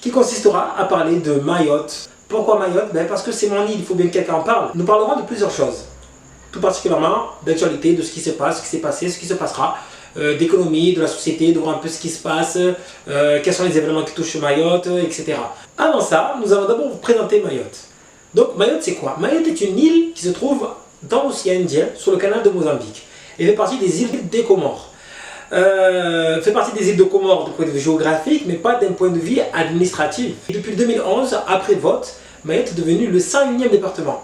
qui consistera à parler de Mayotte. Pourquoi Mayotte? Parce que c'est mon île, il faut bien que quelqu'un en parle. Nous parlerons de plusieurs choses, tout particulièrement d'actualité, de ce qui se passe, ce qui s'est passé, ce qui se passera, d'économie, de la société, de voir un peu ce qui se passe, quels sont les événements qui touchent Mayotte, etc. Avant ça, nous allons d'abord vous présenter Mayotte. Donc Mayotte, c'est quoi? Mayotte est une île qui se trouve dans l'océan Indien, sur le canal de Mozambique, et fait partie des îles des Comores. Fait partie des îles de Comores du point de vue géographique, mais pas d'un point de vue administratif. Et depuis 2011, après vote, Mayotte est devenu le 101e département.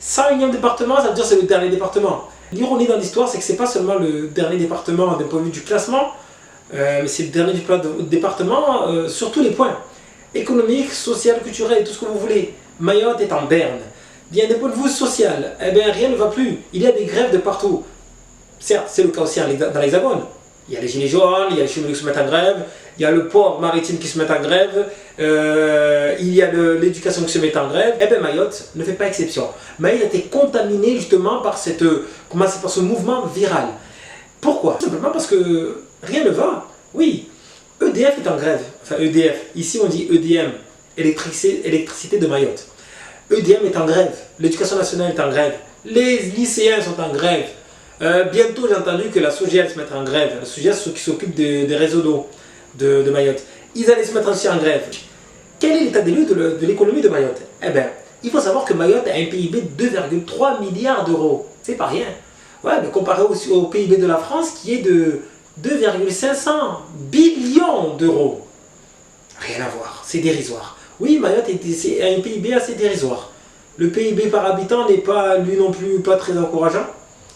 101e département, ça veut dire que c'est le dernier département. L'ironie dans l'histoire, c'est que ce n'est pas seulement le dernier département d'un point de vue du classement, mais c'est le dernier département sur tous les points. Économique, social, culturel, tout ce que vous voulez. Mayotte est en berne. Bien d'un point de vue social, rien ne va plus. Il y a des grèves de partout. Certes, c'est le cas aussi dans l'Hexagone. Il y a les gilets jaunes, il y a les cheminots qui se mettent en grève, il y a le port maritime qui se met en grève, il y a l'éducation qui se met en grève. Mayotte ne fait pas exception. Mayotte a été contaminée justement par par ce mouvement viral. Pourquoi? Simplement parce que rien ne va. Oui, EDF est en grève. Enfin EDF, ici on dit EDM, électricité de Mayotte. EDM est en grève, l'éducation nationale est en grève, les lycéens sont en grève. Bientôt, j'ai entendu que la SOGEL se mettra en grève. La SOGEL, c'est ceux qui s'occupent des réseaux d'eau de Mayotte. Ils allaient se mettre aussi en grève. Quel est l'état des lieux de l'économie de Mayotte? Il faut savoir que Mayotte a un PIB de 2,3 milliards d'euros. C'est pas rien. Ouais, mais comparé aussi au PIB de la France qui est de 2,500 billions d'euros. Rien à voir, c'est dérisoire. Oui, Mayotte a un PIB assez dérisoire. Le PIB par habitant n'est pas, lui non plus, pas très encourageant,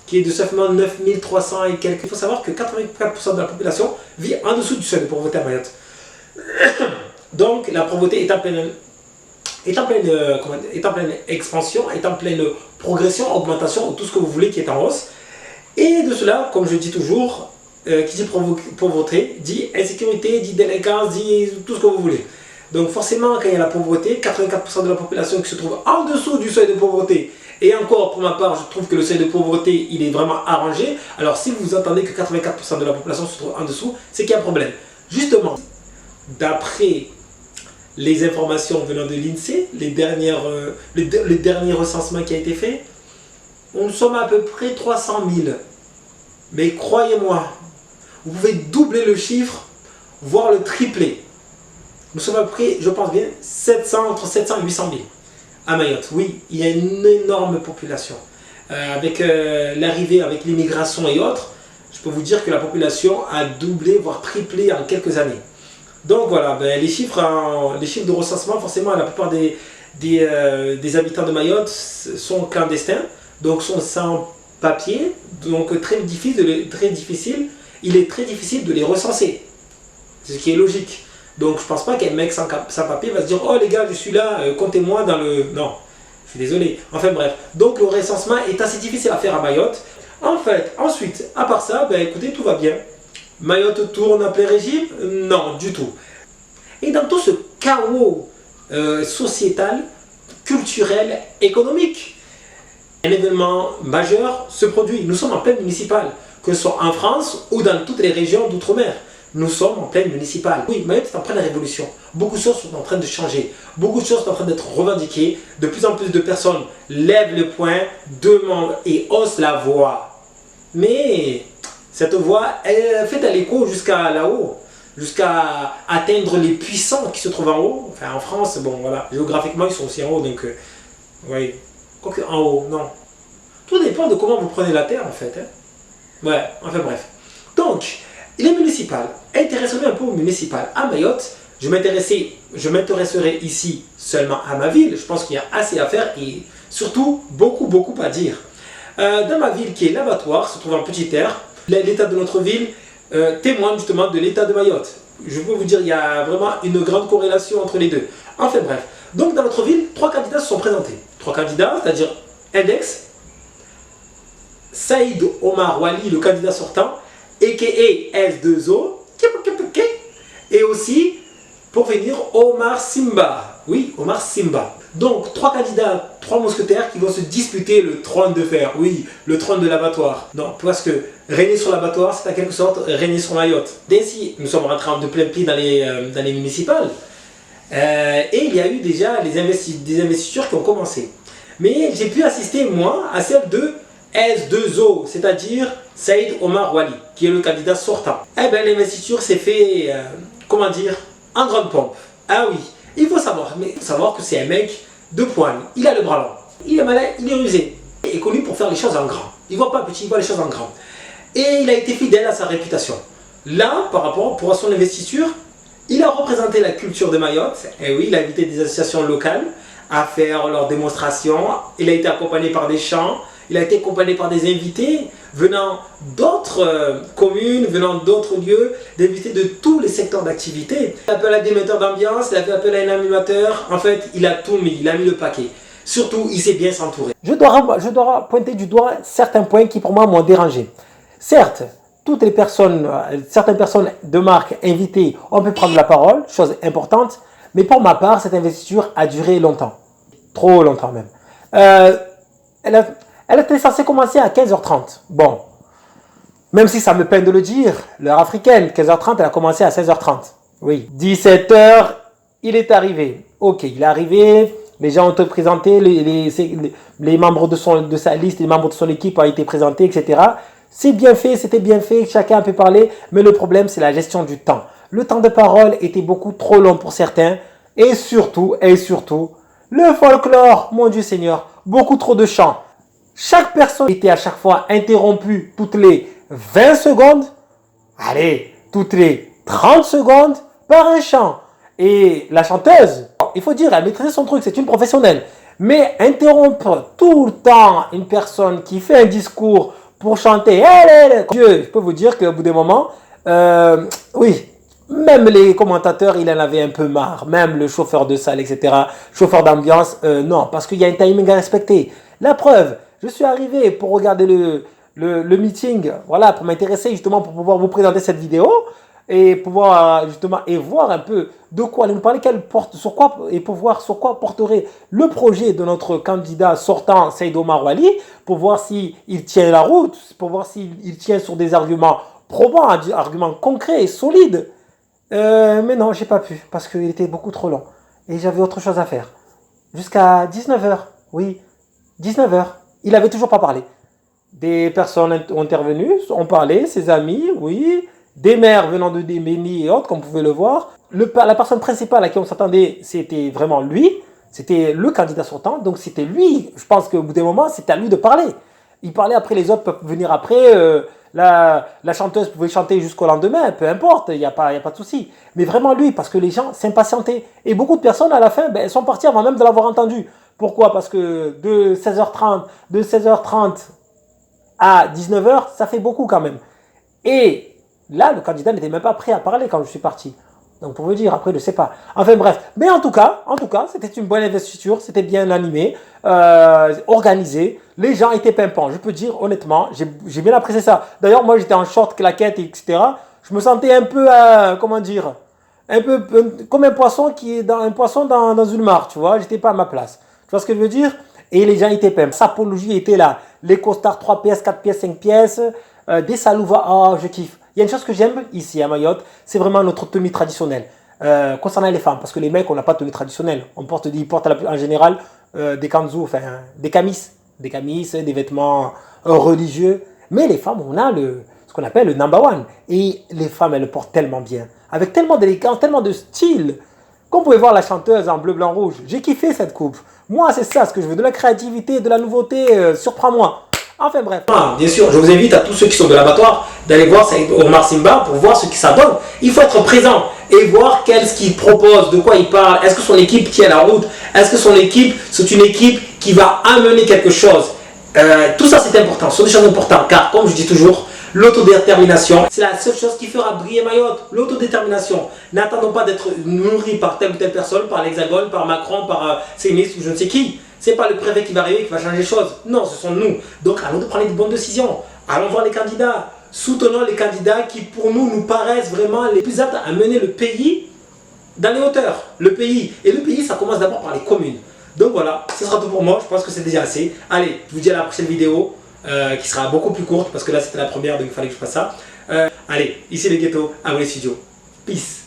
qui est de seulement 9300 et quelques. Il faut savoir que 84% de la population vit en dessous du seuil de pauvreté à Mayotte. Donc la pauvreté est en pleine expansion, est en pleine progression, augmentation, tout ce que vous voulez qui est en hausse. Et de cela, comme je dis toujours, qui dit pauvreté, dit insécurité, dit délinquance, dit tout ce que vous voulez. Donc forcément, quand il y a la pauvreté, 84% de la population qui se trouve en dessous du seuil de pauvreté. Et encore, pour ma part, je trouve que le seuil de pauvreté, il est vraiment arrangé. Alors si vous entendez que 84% de la population se trouve en dessous, c'est qu'il y a un problème. Justement, d'après les informations venant de l'INSEE, le dernier recensement qui a été fait, nous sommes à peu près 300 000. Mais croyez-moi, vous pouvez doubler le chiffre, voire le tripler. Nous sommes à peu près, je pense bien, entre 700 et 800 000 à Mayotte. Oui, il y a une énorme population. Avec l'arrivée, avec l'immigration et autres, je peux vous dire que la population a doublé, voire triplé en quelques années. Donc voilà, les chiffres de recensement, forcément, la plupart des habitants de Mayotte sont clandestins, donc sont sans papier, donc il est très difficile de les recenser, ce qui est logique. Donc je pense pas qu'un mec sans papier va se dire « Oh les gars, je suis là, comptez-moi dans le... » Non, je suis désolé. Enfin bref, donc le recensement est assez difficile à faire à Mayotte. En fait, ensuite, à part ça, écoutez, tout va bien. Mayotte tourne à plein régime? Non, du tout. Et dans tout ce chaos sociétal, culturel, économique, un événement majeur se produit. Nous sommes en pleine municipale, que ce soit en France ou dans toutes les régions d'outre-mer. Nous sommes en pleine municipale. Oui, Mayotte est en pleine révolution. Beaucoup de choses sont en train de changer. Beaucoup de choses sont en train d'être revendiquées. De plus en plus de personnes lèvent le poing, demandent et haussent la voix. Mais cette voix, elle fait à l'écho jusqu'à là-haut, jusqu'à atteindre les puissants qui se trouvent en haut. Enfin, en France, bon, voilà, géographiquement, ils sont aussi en haut, donc, oui, quoique en haut, non. Tout dépend de comment vous prenez la terre, en fait. Ouais, enfin bref. Donc, les municipales, intéressez-vous un peu aux municipales. À Mayotte, je m'intéresserai ici seulement à ma ville. Je pense qu'il y a assez à faire et surtout beaucoup à dire. Dans ma ville qui est l'Abattoir, se trouve en petite aire, l'état de notre ville témoigne justement de l'état de Mayotte. Je peux vous dire, il y a vraiment une grande corrélation entre les deux. Enfin bref, donc dans notre ville, 3 candidats se sont présentés. 3 candidats, c'est-à-dire Index, Saïd Omar Wali, le candidat sortant, a.k.a. S2O, et aussi, pour venir, Omar Simba. Oui, Omar Simba. Donc, 3 candidats, 3 mousquetaires qui vont se disputer le trône de fer. Oui, le trône de l'abattoir. Non, parce que régner sur l'abattoir, c'est en quelque sorte régner sur Mayotte. D'ici, nous sommes rentrés de plein pied dans les municipales. Et il y a eu déjà des investitures qui ont commencé. Mais j'ai pu assister, moi, à celle de S2O, c'est-à-dire Saïd Omar Wali, qui est le candidat sortant. Eh bien, l'investiture s'est fait, comment dire, en grande pompe. Ah oui, il faut savoir que c'est un mec de poigne. Il a le bras long, il est malin, il est rusé. Il est connu pour faire les choses en grand. Il ne voit pas petit, il voit les choses en grand. Et il a été fidèle à sa réputation. Là, par rapport à son investiture, il a représenté la culture de Mayotte. Et oui, il a invité des associations locales à faire leurs démonstrations. Il a été accompagné par des chants. Il a été accompagné par des invités venant d'autres communes, venant d'autres lieux, des invités de tous les secteurs d'activité. Il a fait appel à des metteurs d'ambiance, il a fait appel à un animateur. En fait, il a tout mis, il a mis le paquet. Surtout, il s'est bien s'entourer. Je dois pointer du doigt certains points qui pour moi m'ont dérangé. Certes, certaines personnes de marque invitées ont pu prendre la parole, chose importante, mais pour ma part, cette investiture a duré longtemps. Trop longtemps même. Elle était censée commencer à 15h30. Bon, même si ça me peine de le dire, l'heure africaine, 15h30, elle a commencé à 16h30. Oui, 17h, il est arrivé. Ok, il est arrivé, les gens ont été présentés, les membres de sa liste, les membres de son équipe ont été présentés, etc. C'est bien fait, c'était bien fait, chacun a pu parler, mais le problème, c'est la gestion du temps. Le temps de parole était beaucoup trop long pour certains, et surtout, le folklore, mon Dieu Seigneur, beaucoup trop de chants. Chaque personne était à chaque fois interrompue toutes les 20 secondes, allez, toutes les 30 secondes par un chant. Et la chanteuse, il faut dire, elle maîtrisait son truc, c'est une professionnelle. Mais interrompre tout le temps une personne qui fait un discours pour chanter, Dieu, je peux vous dire qu'au bout d'un moment, oui, même les commentateurs, il en avait un peu marre. Même le chauffeur de salle, etc., chauffeur d'ambiance, non, parce qu'il y a un timing à respecter. La preuve, je suis arrivé pour regarder le meeting, voilà, pour m'intéresser justement, pour pouvoir vous présenter cette vidéo et pouvoir justement et voir un peu de quoi nous parler, sur quoi et pour voir sur quoi porterait le projet de notre candidat sortant, Saïd Omar Wali, pour voir s'il tient la route, pour voir s'il tient sur des arguments probants, arguments concrets et solides. Mais non, j'ai pas pu parce qu'il était beaucoup trop long et j'avais autre chose à faire. Jusqu'à 19h, oui, 19h. Il n'avait toujours pas parlé. Des personnes ont intervenu, ont parlé, ses amis, oui. Des maires venant de Déméni et autres, comme vous pouvez le voir. La personne principale à qui on s'attendait, c'était vraiment lui. C'était le candidat sortant. Donc c'était lui. Je pense qu'au bout d'un moment, c'était à lui de parler. Il parlait après, les autres peuvent venir après. La chanteuse pouvait chanter jusqu'au lendemain, peu importe, il n'y a pas de souci. Mais vraiment lui, parce que les gens s'impatientaient. Et beaucoup de personnes, à la fin, elles sont parties avant même de l'avoir entendu. Pourquoi? Parce que de 16h30 à 19h, ça fait beaucoup quand même. Et là, le candidat n'était même pas prêt à parler quand je suis parti. Donc pour vous dire, après, je ne sais pas. Enfin bref. Mais en tout cas, c'était une bonne investiture, c'était bien animé, organisé. Les gens étaient pimpants, je peux dire honnêtement, j'ai bien apprécié ça. D'ailleurs, moi j'étais en short, claquette, etc. Je me sentais un peu, comment dire, un peu comme un poisson dans une mare, tu vois. J'étais pas à ma place. Tu vois ce que je veux dire? Et les gens étaient pimpants. Sapologie était là. Les costards 3 pièces, 4 pièces, 5 pièces, des salouvas, oh, je kiffe. Il y a une chose que j'aime ici à Mayotte, c'est vraiment notre tenue traditionnelle. Concernant les femmes, parce que les mecs, on n'a pas de tenue traditionnelle. Ils portent en général des kanzous, enfin des camis, des vêtements religieux. Mais les femmes, on a ce qu'on appelle le number one. Et les femmes, elles le portent tellement bien, avec tellement d'élégance, tellement de style. Comme vous pouvez voir la chanteuse en bleu, blanc, rouge, j'ai kiffé cette coupe. Moi, c'est ça ce que je veux, de la créativité, de la nouveauté, surprends-moi. Enfin bref. Bien sûr, je vous invite à tous ceux qui sont de l'abattoir d'aller voir Omar Simba pour voir ce que ça donne. Il faut être présent et voir ce qu'il propose, de quoi il parle. Est-ce que son équipe tient la route? Est-ce que son équipe, c'est une équipe qui va amener quelque chose? Tout ça, c'est important. Ce sont des choses importantes car, comme je dis toujours, l'autodétermination, c'est la seule chose qui fera briller Mayotte. L'autodétermination. N'attendons pas d'être nourris par telle ou telle personne, par l'Hexagone, par Macron, par Sémis ou je ne sais qui. Ce n'est pas le préfet qui va arriver, qui va changer les choses. Non, ce sont nous. Donc, allons prendre des bonnes décisions. Allons voir les candidats. Soutenons les candidats qui, pour nous paraissent vraiment les plus aptes à mener le pays dans les hauteurs. Le pays. Et le pays, ça commence d'abord par les communes. Donc voilà, ce sera tout pour moi. Je pense que c'est déjà assez. Allez, je vous dis à la prochaine vidéo, qui sera beaucoup plus courte, parce que là, c'était la première, donc il fallait que je fasse ça. Allez, ici les ghettos, à les studios. Peace.